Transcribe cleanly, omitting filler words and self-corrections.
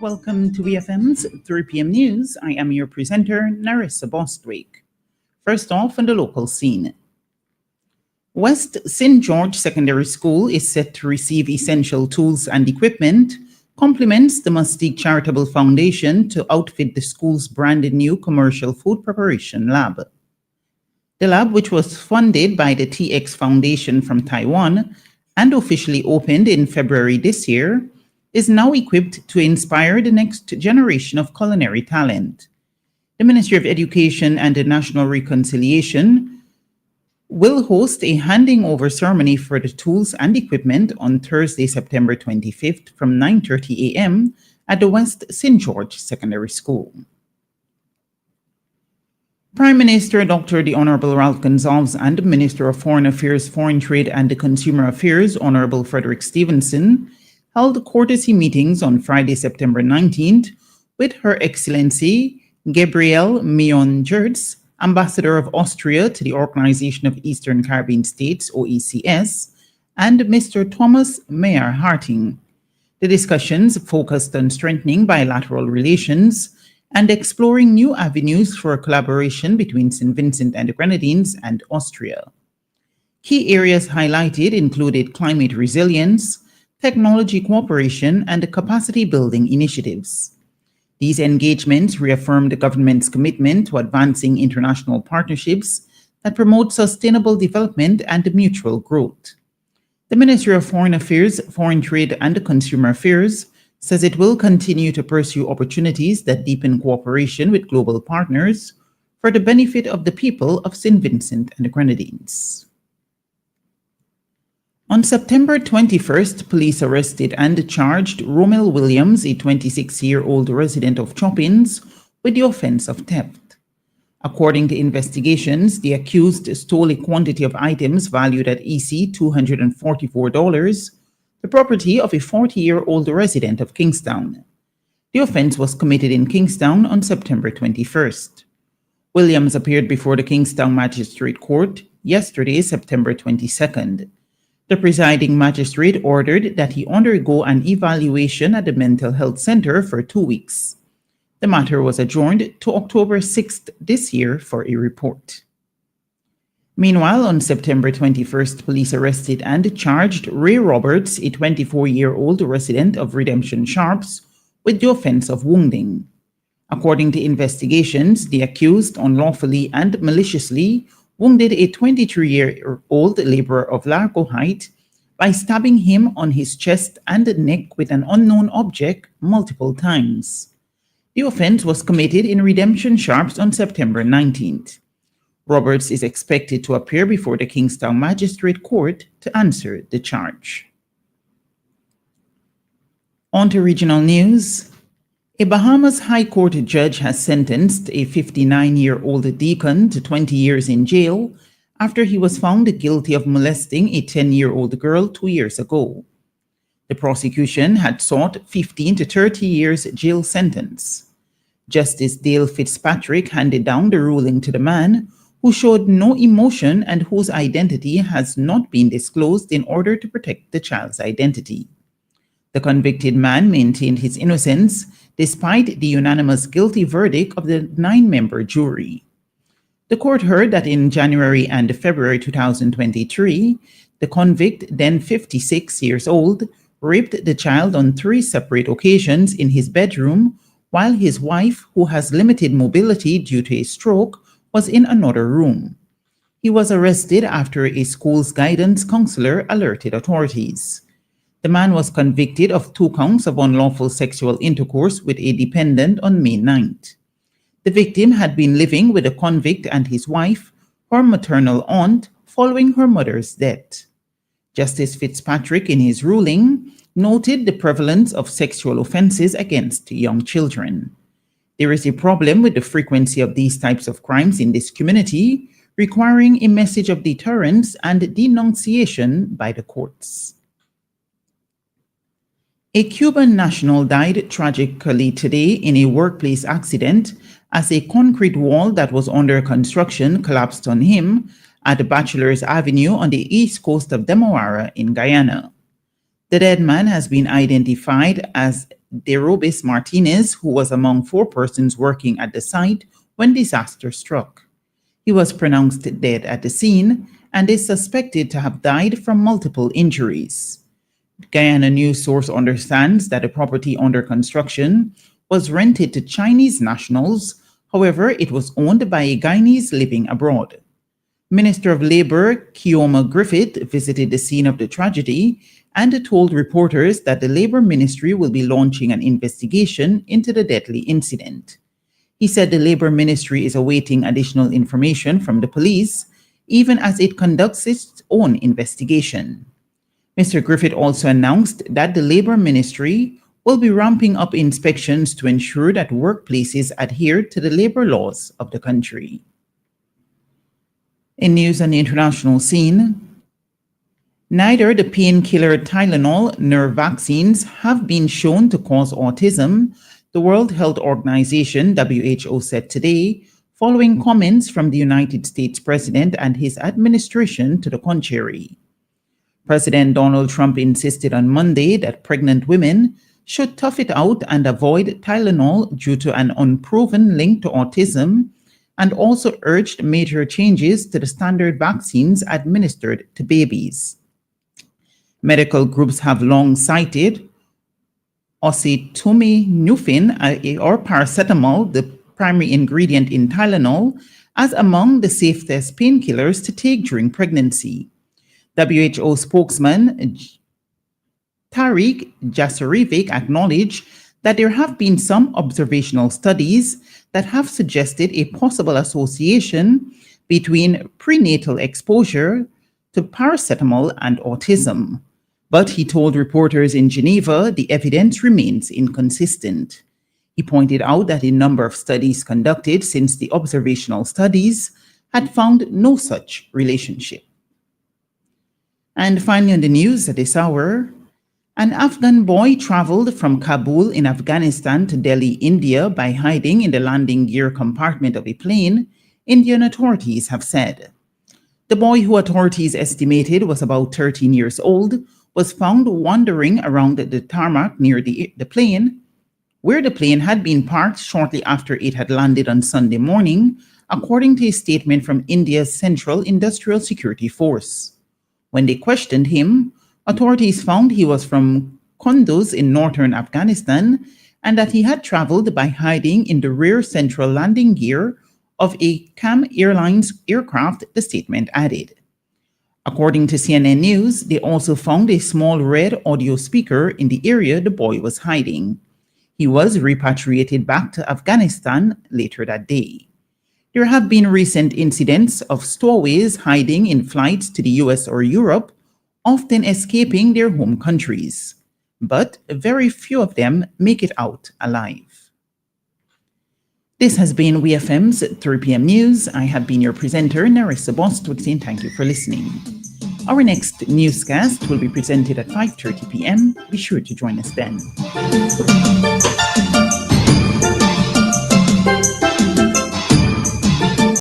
Welcome to VFM's 3 p.m. news. I am your presenter, Narissa Bostwick. First off, on the local scene. West St. George Secondary School is set to receive essential tools and equipment, complements the Mustique Charitable Foundation to outfit the school's brand new commercial food preparation lab. The lab, which was funded by the TX Foundation from Taiwan and officially opened in February this year, is now equipped to inspire the next generation of culinary talent. The Ministry of Education and National Reconciliation will host a handing over ceremony for the tools and equipment on Thursday, September 25th from 9:30 a.m. at the West St. George Secondary School. Prime Minister Dr. The Honorable Ralph Gonsalves and Minister of Foreign Affairs, Foreign Trade and Consumer Affairs, Honorable Frederick Stevenson, held courtesy meetings on Friday, September 19th with Her Excellency Gabriel Mion-Gertz, Ambassador of Austria to the Organization of Eastern Caribbean States, OECS, and Mr. Thomas Mayer Harting. The discussions focused on strengthening bilateral relations and exploring new avenues for collaboration between St. Vincent and the Grenadines and Austria. Key areas highlighted included climate resilience, technology cooperation, and capacity building initiatives. These engagements reaffirmed the government's commitment to advancing international partnerships that promote sustainable development and mutual growth. The Ministry of Foreign Affairs, Foreign Trade and Consumer Affairs says it will continue to pursue opportunities that deepen cooperation with global partners for the benefit of the people of St. Vincent and the Grenadines. On September 21st, police arrested and charged Romel Williams, a 26-year-old resident of Choppins, with the offense of theft. According to investigations, the accused stole a quantity of items valued at $244, the property of a 40-year-old resident of Kingstown. The offense was committed in Kingstown on September 21st. Williams appeared before the Kingstown Magistrate Court yesterday, September 22nd. The presiding magistrate ordered that he undergo an evaluation at the Mental Health Center for 2 weeks. The matter was adjourned to October 6th this year for a report. Meanwhile, on September 21st, police arrested and charged Ray Roberts, a 24-year-old resident of Redemption Sharps, with the offense of wounding. According to investigations, the accused unlawfully and maliciously wounded a 23-year-old laborer of Largo Height by stabbing him on his chest and neck with an unknown object multiple times. The offense was committed in Redemption Sharps on September 19th. Roberts is expected to appear before the Kingstown Magistrate Court to answer the charge. On to regional news. A Bahamas High Court judge has sentenced a 59-year-old deacon to 20 years in jail after he was found guilty of molesting a 10-year-old girl 2 years ago. The prosecution had sought 15 to 30 years jail sentence. Justice Dale Fitzpatrick handed down the ruling to the man, who showed no emotion and whose identity has not been disclosed in order to protect the child's identity. The convicted man maintained his innocence despite the unanimous guilty verdict of the 9-member jury. The court heard that in January and February 2023, the convict, then 56 years old, raped the child on 3 separate occasions in his bedroom, while his wife, who has limited mobility due to a stroke, was in another room. He was arrested after a school's guidance counselor alerted authorities. The man was convicted of 2 counts of unlawful sexual intercourse with a dependent on May 9th. The victim had been living with the convict and his wife, her maternal aunt, following her mother's death. Justice Fitzpatrick, in his ruling, noted the prevalence of sexual offenses against young children. There is a problem with the frequency of these types of crimes in this community, requiring a message of deterrence and denunciation by the courts. A Cuban national died tragically today in a workplace accident as a concrete wall that was under construction collapsed on him at Bachelors Avenue on the east coast of Demerara in Guyana. The dead man has been identified as Derobis Martinez, who was among 4 persons working at the site when disaster struck. He was pronounced dead at the scene and is suspected to have died from multiple injuries. Guyana news source understands that the property under construction was rented to Chinese nationals. However, it was owned by a Guyanese living abroad. Minister of Labour Keoma Griffith visited the scene of the tragedy and told reporters that the Labour Ministry will be launching an investigation into the deadly incident. He said the Labour Ministry is awaiting additional information from the police, even as it conducts its own investigation. Mr. Griffith also announced that the Labour Ministry will be ramping up inspections to ensure that workplaces adhere to the labour laws of the country. In news on the international scene, neither the painkiller Tylenol nor vaccines have been shown to cause autism, the World Health Organization, WHO, said today, following comments from the United States President and his administration to the contrary. President Donald Trump insisted on Monday that pregnant women should tough it out and avoid Tylenol due to an unproven link to autism, and also urged major changes to the standard vaccines administered to babies. Medical groups have long cited acetaminophen or paracetamol, the primary ingredient in Tylenol, as among the safest painkillers to take during pregnancy. WHO spokesman Tariq Jasarevic acknowledged that there have been some observational studies that have suggested a possible association between prenatal exposure to paracetamol and autism. But he told reporters in Geneva the evidence remains inconsistent. He pointed out that a number of studies conducted since the observational studies had found no such relationship. And finally, on the news at this hour, an Afghan boy traveled from Kabul in Afghanistan to Delhi, India by hiding in the landing gear compartment of a plane, Indian authorities have said. The boy, who authorities estimated was about 13 years old, was found wandering around the tarmac near the plane, where the plane had been parked shortly after it had landed on Sunday morning, according to a statement from India's Central Industrial Security Force. When they questioned him, authorities found he was from Kunduz in northern Afghanistan and that he had traveled by hiding in the rear central landing gear of a CAM Airlines aircraft, the statement added. According to CNN News, they also found a small red audio speaker in the area the boy was hiding. He was repatriated back to Afghanistan later that day. There have been recent incidents of stowaways hiding in flights to the US or Europe, often escaping their home countries, but very few of them make it out alive. This has been WeFM's 3 p.m. News. I have been your presenter, Narissa Bostwick, saying thank you for listening. Our next newscast will be presented at 5:30 p.m. Be sure to join us then.